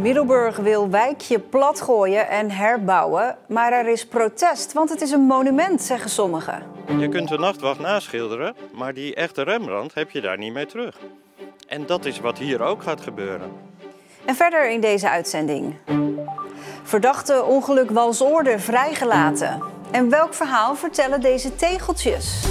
Middelburg wil wijkje platgooien en herbouwen, maar er is protest, want het is een monument, zeggen sommigen. Je kunt de Nachtwacht naschilderen, maar die echte Rembrandt heb je daar niet mee terug. En dat is wat hier ook gaat gebeuren. En verder in deze uitzending. Verdachte ongeluk Walsoorde vrijgelaten. En welk verhaal vertellen deze tegeltjes?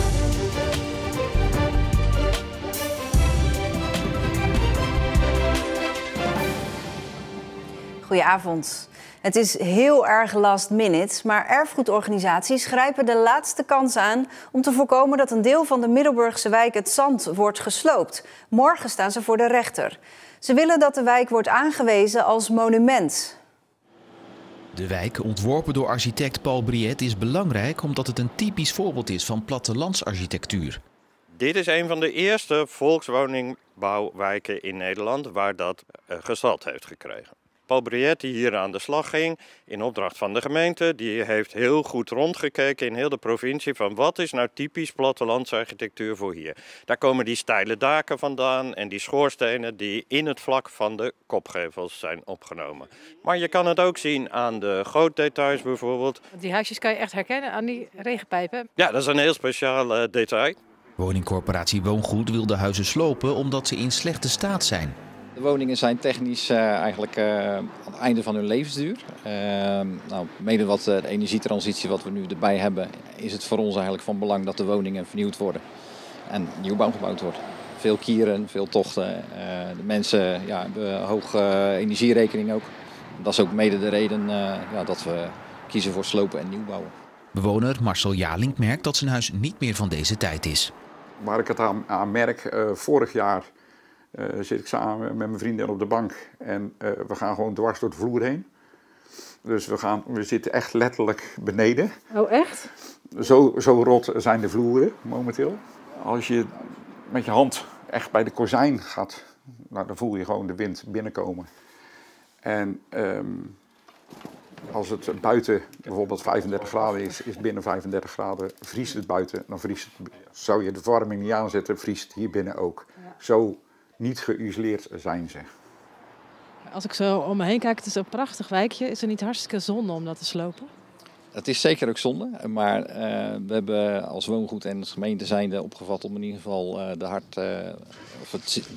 Goedenavond. Het is heel erg last minute, maar erfgoedorganisaties grijpen de laatste kans aan om te voorkomen dat een deel van de Middelburgse wijk Het Zand wordt gesloopt. Morgen staan ze voor de rechter. Ze willen dat de wijk wordt aangewezen als monument. De wijk, ontworpen door architect Paul Briet, is belangrijk omdat het een typisch voorbeeld is van plattelandsarchitectuur. Dit is een van de eerste volkswoningbouwwijken in Nederland waar dat gestalte heeft gekregen. Paul Briet, die hier aan de slag ging, in opdracht van de gemeente, die heeft heel goed rondgekeken in heel de provincie van wat is nou typisch plattelandsarchitectuur voor hier. Daar komen die steile daken vandaan en die schoorstenen die in het vlak van de kopgevels zijn opgenomen. Maar je kan het ook zien aan de gootdetails bijvoorbeeld. Die huisjes kan je echt herkennen aan die regenpijpen. Ja, dat is een heel speciaal detail. Woningcorporatie Woongoed wil de huizen slopen omdat ze in slechte staat zijn. De woningen zijn technisch eigenlijk aan het einde van hun levensduur. Mede wat de energietransitie wat we nu erbij hebben, is het voor ons eigenlijk van belang dat de woningen vernieuwd worden en nieuwbouw gebouwd wordt. Veel kieren, veel tochten. De mensen hebben hoge energierekening ook. Dat is ook mede de reden dat we kiezen voor slopen en nieuwbouwen. Bewoner Marcel Jalink merkt dat zijn huis niet meer van deze tijd is. Waar ik het aan merk, vorig jaar zit ik samen met mijn vriendin op de bank en we gaan gewoon dwars door de vloer heen. Dus we zitten echt letterlijk beneden. Oh, echt? Zo rot zijn de vloeren momenteel. Als je met je hand echt bij de kozijn gaat, dan voel je gewoon de wind binnenkomen. En als het buiten bijvoorbeeld 35 graden is binnen 35 graden vriest het buiten. Dan zou je de verwarming niet aanzetten, vriest het hier binnen ook. Ja. Zo niet geïsoleerd zijn ze. Als ik zo om me heen kijk, het is een prachtig wijkje. Is het niet hartstikke zonde om dat te slopen? Het is zeker ook zonde, maar we hebben als Woongoed en als gemeente zijnde opgevat om in ieder geval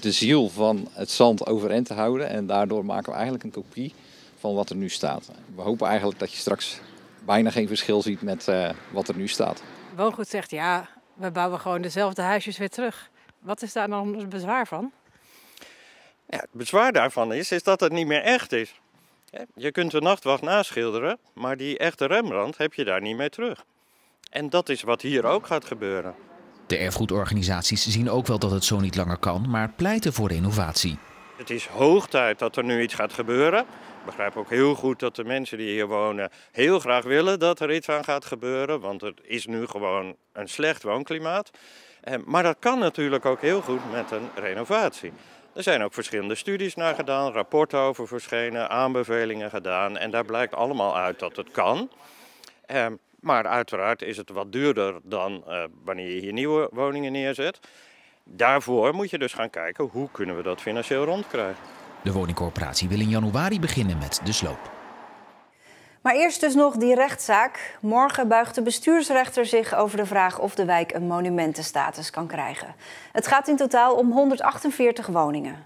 de ziel van Het Zand overeind te houden. En daardoor maken we eigenlijk een kopie van wat er nu staat. We hopen eigenlijk dat je straks bijna geen verschil ziet met wat er nu staat. Woongoed zegt ja, we bouwen gewoon dezelfde huisjes weer terug. Wat is daar dan het bezwaar van? Ja, het bezwaar daarvan is dat het niet meer echt is. Je kunt de Nachtwacht naschilderen, maar die echte Rembrandt heb je daar niet mee terug. En dat is wat hier ook gaat gebeuren. De erfgoedorganisaties zien ook wel dat het zo niet langer kan, maar pleiten voor renovatie. Het is hoog tijd dat er nu iets gaat gebeuren. Ik begrijp ook heel goed dat de mensen die hier wonen heel graag willen dat er iets aan gaat gebeuren. Want het is nu gewoon een slecht woonklimaat. Maar dat kan natuurlijk ook heel goed met een renovatie. Er zijn ook verschillende studies naar gedaan, rapporten over verschenen, aanbevelingen gedaan. En daar blijkt allemaal uit dat het kan. Maar uiteraard is het wat duurder dan wanneer je hier nieuwe woningen neerzet. Daarvoor moet je dus gaan kijken hoe kunnen we dat financieel rondkrijgen. De woningcorporatie wil in januari beginnen met de sloop. Maar eerst dus nog die rechtszaak. Morgen buigt de bestuursrechter zich over de vraag of de wijk een monumentenstatus kan krijgen. Het gaat in totaal om 148 woningen.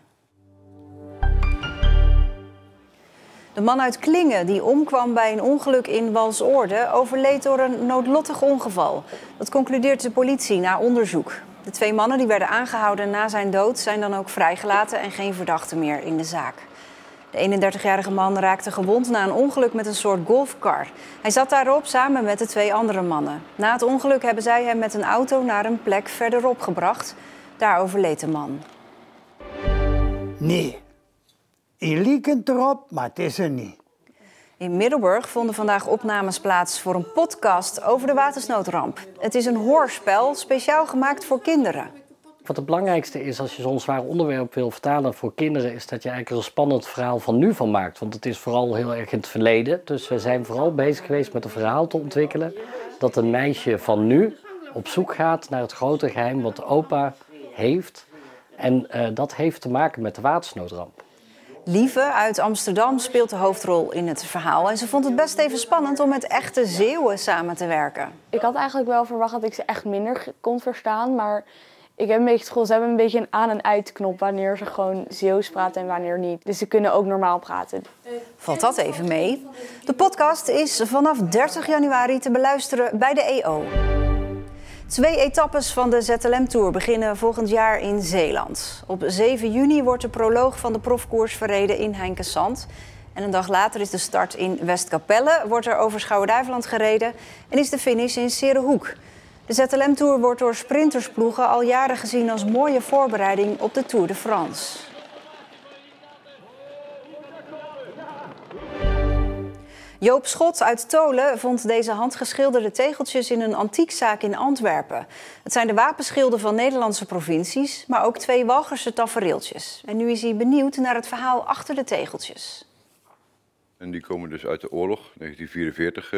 De man uit Klingen die omkwam bij een ongeluk in Walsoorde overleed door een noodlottig ongeval. Dat concludeert de politie na onderzoek. De 2 mannen die werden aangehouden na zijn dood zijn dan ook vrijgelaten en geen verdachten meer in de zaak. De 31-jarige man raakte gewond na een ongeluk met een soort golfcar. Hij zat daarop samen met de 2 andere mannen. Na het ongeluk hebben zij hem met een auto naar een plek verderop gebracht. Daar overleed de man. Nee, hij liekend erop, maar het is er niet. In Middelburg vonden vandaag opnames plaats voor een podcast over de watersnoodramp. Het is een hoorspel, speciaal gemaakt voor kinderen. Wat het belangrijkste is als je zo'n zwaar onderwerp wil vertalen voor kinderen, is dat je eigenlijk er een spannend verhaal van nu van maakt. Want het is vooral heel erg in het verleden. Dus we zijn vooral bezig geweest met een verhaal te ontwikkelen dat een meisje van nu op zoek gaat naar het grote geheim wat opa heeft. En dat heeft te maken met de watersnoodramp. Lieve uit Amsterdam speelt de hoofdrol in het verhaal. En ze vond het best even spannend om met echte Zeeuwen samen te werken. Ik had eigenlijk wel verwacht dat ik ze echt minder kon verstaan. Maar ik heb een beetje het gevoel, ze hebben een beetje een aan- en uitknop wanneer ze gewoon Zeeuws praten en wanneer niet. Dus ze kunnen ook normaal praten. Valt dat even mee? De podcast is vanaf 30 januari te beluisteren bij de EO. 2 etappes van de ZLM-tour beginnen volgend jaar in Zeeland. Op 7 juni wordt de proloog van de profkoers verreden in Heinkensand. En een dag later is de start in Westkapelle, wordt er over Schouwen-Duiveland gereden en is de finish in Serehoek. De ZLM-tour wordt door sprintersploegen al jaren gezien als mooie voorbereiding op de Tour de France. Joop Schot uit Tolen vond deze handgeschilderde tegeltjes in een antiekzaak in Antwerpen. Het zijn de wapenschilden van Nederlandse provincies, maar ook 2 Walcherse tafereeltjes. En nu is hij benieuwd naar het verhaal achter de tegeltjes. En die komen dus uit de oorlog, 1944.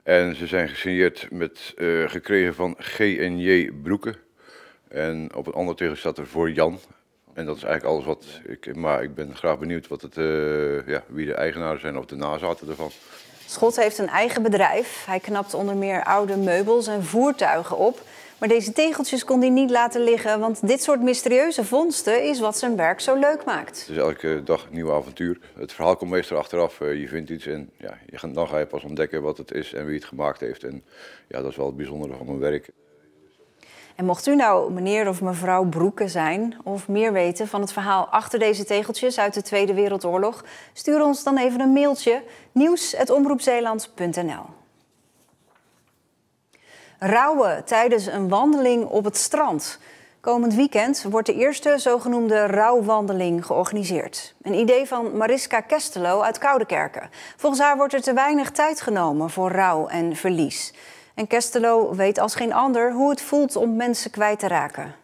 En ze zijn gesigneerd met gekregen van G.N.J. Broeke. En op een ander tegel staat er voor Jan. En dat is eigenlijk alles wat maar ik ben graag benieuwd wat wie de eigenaren zijn of de nazaten ervan. Schot heeft een eigen bedrijf. Hij knapt onder meer oude meubels en voertuigen op. Maar deze tegeltjes kon hij niet laten liggen, want dit soort mysterieuze vondsten is wat zijn werk zo leuk maakt. Het is elke dag een nieuw avontuur. Het verhaal komt meestal achteraf. Je vindt iets en dan ga je pas ontdekken wat het is en wie het gemaakt heeft. En ja, dat is wel het bijzondere van mijn werk. En mocht u nou meneer of mevrouw Broeke zijn of meer weten van het verhaal achter deze tegeltjes uit de Tweede Wereldoorlog, stuur ons dan even een mailtje nieuws@omroepzeeland.nl. Rouwen tijdens een wandeling op het strand. Komend weekend wordt de eerste zogenoemde rouwwandeling georganiseerd. Een idee van Mariska Kestelo uit Koudekerke. Volgens haar wordt er te weinig tijd genomen voor rouw en verlies. En Kestelo weet als geen ander hoe het voelt om mensen kwijt te raken.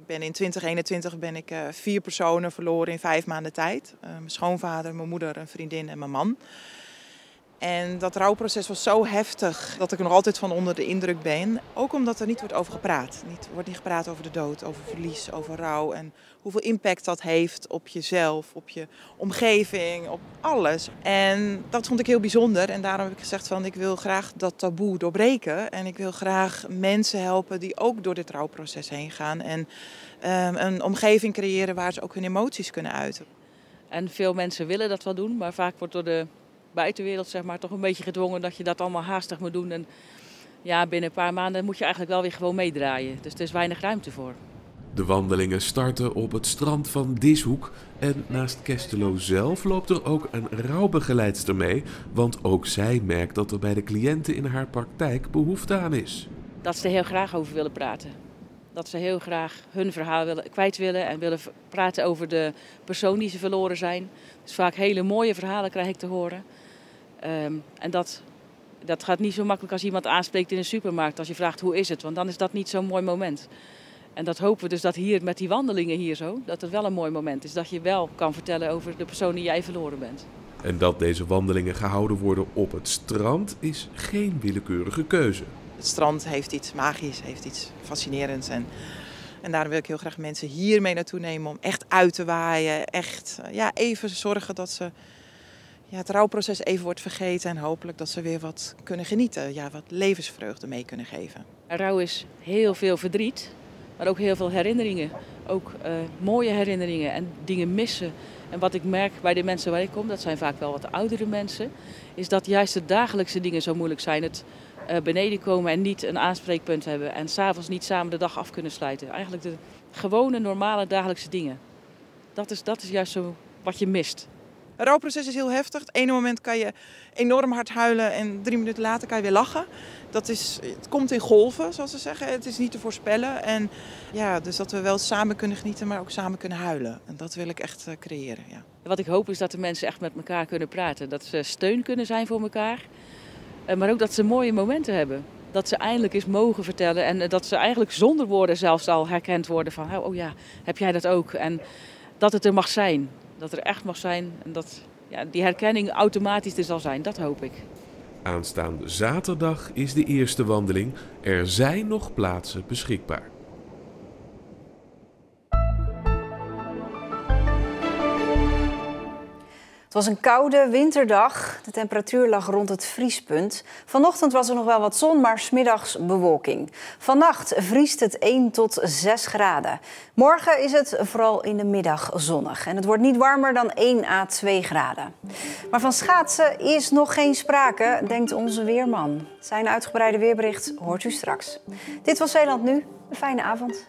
In 2021 ben ik 4 personen verloren in 5 maanden tijd. Mijn schoonvader, mijn moeder, een vriendin en mijn man. En dat rouwproces was zo heftig dat ik er nog altijd van onder de indruk ben. Ook omdat er niet wordt over gepraat. Er wordt niet gepraat over de dood, over verlies, over rouw. En hoeveel impact dat heeft op jezelf, op je omgeving, op alles. En dat vond ik heel bijzonder. En daarom heb ik gezegd van ik wil graag dat taboe doorbreken. En ik wil graag mensen helpen die ook door dit rouwproces heen gaan. En een omgeving creëren waar ze ook hun emoties kunnen uiten. En veel mensen willen dat wel doen, maar vaak wordt door de buitenwereld toch een beetje gedwongen dat je dat allemaal haastig moet doen. En ja, binnen een paar maanden moet je eigenlijk wel weer gewoon meedraaien. Dus er is weinig ruimte voor. De wandelingen starten op het strand van Dishoek. En naast Kestelo zelf loopt er ook een rouwbegeleidster mee. Want ook zij merkt dat er bij de cliënten in haar praktijk behoefte aan is. Dat ze er heel graag over willen praten. Dat ze heel graag hun verhaal kwijt willen en willen praten over de persoon die ze verloren zijn. Dus vaak hele mooie verhalen krijg ik te horen. En dat gaat niet zo makkelijk als iemand aanspreekt in een supermarkt. Als je vraagt hoe is het, want dan is dat niet zo'n mooi moment. En dat hopen we dus dat hier met die wandelingen hier zo, dat het wel een mooi moment is. Dat je wel kan vertellen over de persoon die jij verloren bent. En dat deze wandelingen gehouden worden op het strand is geen willekeurige keuze. Het strand heeft iets magisch, heeft iets fascinerends. En daarom wil ik heel graag mensen hiermee naartoe nemen om echt uit te waaien. Echt even zorgen dat ze het rouwproces even wordt vergeten. En hopelijk dat ze weer wat kunnen genieten. Ja, wat levensvreugde mee kunnen geven. Rouw is heel veel verdriet, maar ook heel veel herinneringen. Ook mooie herinneringen en dingen missen. En wat ik merk bij de mensen waar ik kom, dat zijn vaak wel wat oudere mensen, is dat juist de dagelijkse dingen zo moeilijk zijn. Het beneden komen en niet een aanspreekpunt hebben. En 's avonds niet samen de dag af kunnen sluiten. Eigenlijk de gewone, normale, dagelijkse dingen. Dat is juist zo wat je mist. Het rouwproces is heel heftig. Het ene moment kan je enorm hard huilen en 3 minuten later kan je weer lachen. Het komt in golven, zoals ze zeggen. Het is niet te voorspellen. En dus dat we wel samen kunnen genieten, maar ook samen kunnen huilen. En dat wil ik echt creëren. Ja. Wat ik hoop is dat de mensen echt met elkaar kunnen praten. Dat ze steun kunnen zijn voor elkaar. Maar ook dat ze mooie momenten hebben. Dat ze eindelijk eens mogen vertellen. En dat ze eigenlijk zonder woorden zelfs al herkend worden van, oh ja, heb jij dat ook? En dat het er mag zijn. Dat er echt mag zijn. En dat die herkenning automatisch er zal zijn. Dat hoop ik. Aanstaande zaterdag is de eerste wandeling. Er zijn nog plaatsen beschikbaar. Het was een koude winterdag. De temperatuur lag rond het vriespunt. Vanochtend was er nog wel wat zon, maar 's middags bewolking. Vannacht vriest het 1 tot 6 graden. Morgen is het vooral in de middag zonnig. En het wordt niet warmer dan 1 à 2 graden. Maar van schaatsen is nog geen sprake, denkt onze weerman. Zijn uitgebreide weerbericht hoort u straks. Dit was Zeeland Nu. Een fijne avond.